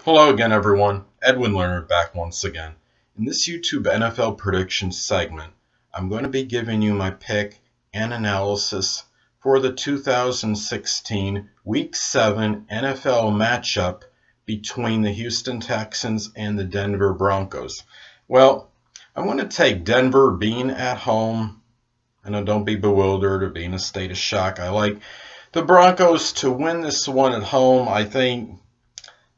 Hello again, everyone. Edwin Learnard back once again. In this YouTube NFL prediction segment, I'm going to be giving you my pick and analysis for the 2016 Week 7 NFL matchup between the Houston Texans and the Denver Broncos. Well, I'm going to take Denver being at home. I know, don't be bewildered or be in a state of shock. I like the Broncos to win this one at home. I think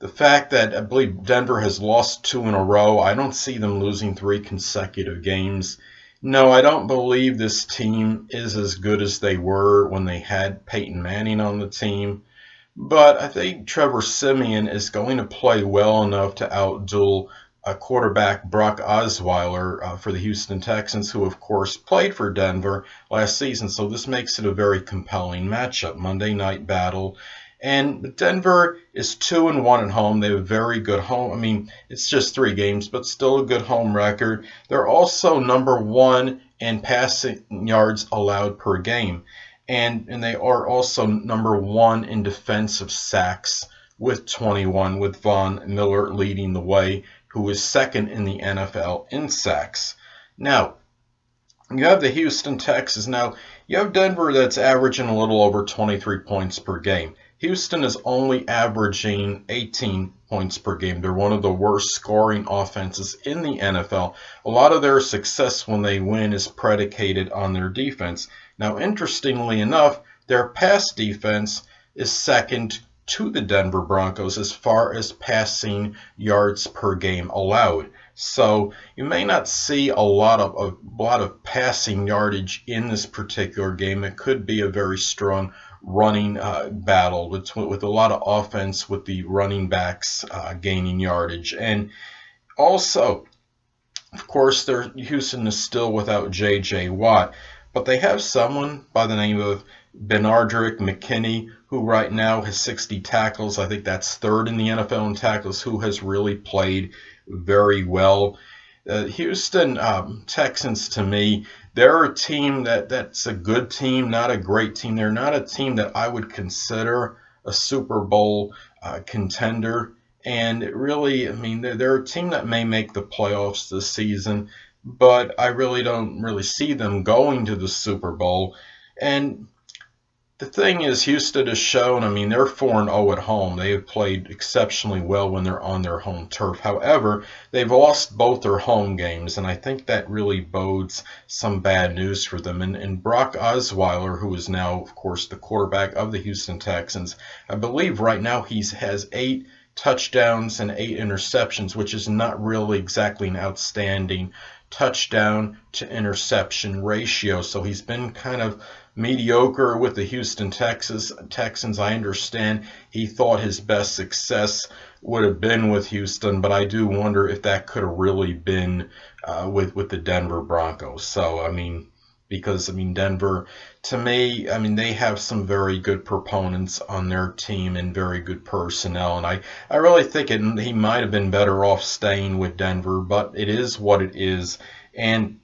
the fact that I believe Denver has lost two in a row, I don't see them losing three consecutive games. No, I don't believe this team is as good as they were when they had Peyton Manning on the team. But I think Trevor Siemian is going to play well enough to outduel quarterback Brock Osweiler for the Houston Texans, who, of course, played for Denver last season. So this makes it a very compelling matchup, Monday night battle. And Denver is 2-1 at home. They have a very good home. I mean, it's just 3 games, but still a good home record. They're also number 1 in passing yards allowed per game. And they are also number 1 in defensive sacks with 21, with Von Miller leading the way, who is second in the NFL in sacks. Now, you have the Houston Texans. Now, you have Denver that's averaging a little over 23 points per game. Houston is only averaging 18 points per game. They're one of the worst scoring offenses in the NFL. A lot of their success when they win is predicated on their defense. Now, interestingly enough, their pass defense is second to the Denver Broncos as far as passing yards per game allowed. So you may not see a lot of passing yardage in this particular game. It could be a very strong running battle with a lot of offense with the running backs gaining yardage. And also, of course, Houston is still without J.J. Watt, but they have someone by the name of Bernardrick McKinney, who right now has 60 tackles. I think that's third in the NFL in tackles, who has really played very well. Houston Texans, to me, they're a team that's a good team, not a great team. They're not a team that I would consider a Super Bowl contender. And really, I mean, they're a team that may make the playoffs this season, but I really don't really see them going to the Super Bowl. And the thing is, Houston has shown, I mean, they're 4-0 at home. They have played exceptionally well when they're on their home turf. However, they've lost both their home games, and I think that really bodes some bad news for them. And Brock Osweiler, who is now, of course, the quarterback of the Houston Texans, I believe right now he has 8 touchdowns and 8 interceptions, which is not really exactly an outstanding touchdown to interception ratio. So he's been kind of mediocre with the Houston Texans. I understand he thought his best success would have been with Houston, but I do wonder if that could have really been with the Denver Broncos. So, I mean, because, I mean, Denver, to me, I mean, they have some very good proponents on their team and very good personnel. And I really think he might have been better off staying with Denver, but it is what it is. And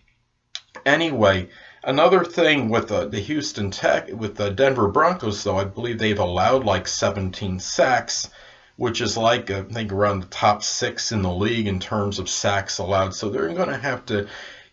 anyway, another thing with the Denver Broncos, though, I believe they've allowed like 17 sacks, which is like, I think, around the top 6 in the league in terms of sacks allowed. So they're going to have to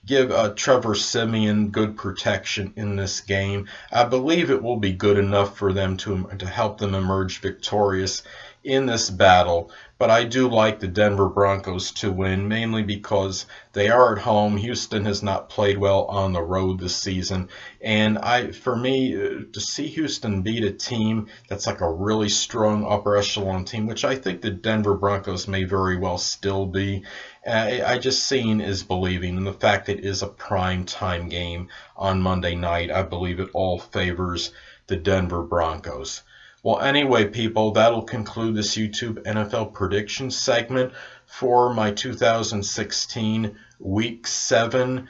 give Trevor Siemian good protection in this game. I believe it will be good enough for them to help them emerge victorious in this battle. But I do like the Denver Broncos to win, mainly because they are at home. Houston has not played well on the road this season. And for me, to see Houston beat a team that's like a really strong upper echelon team, which I think the Denver Broncos may very well still be, I just seeing is believing. And the fact it is a prime time game on Monday night, I believe it all favors the Denver Broncos. Well, anyway, people, that'll conclude this YouTube NFL prediction segment for my 2016 Week 7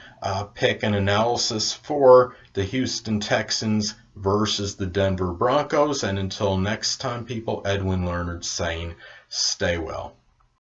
pick and analysis for the Houston Texans versus the Denver Broncos. And until next time, people, Edwin Learnard saying, stay well.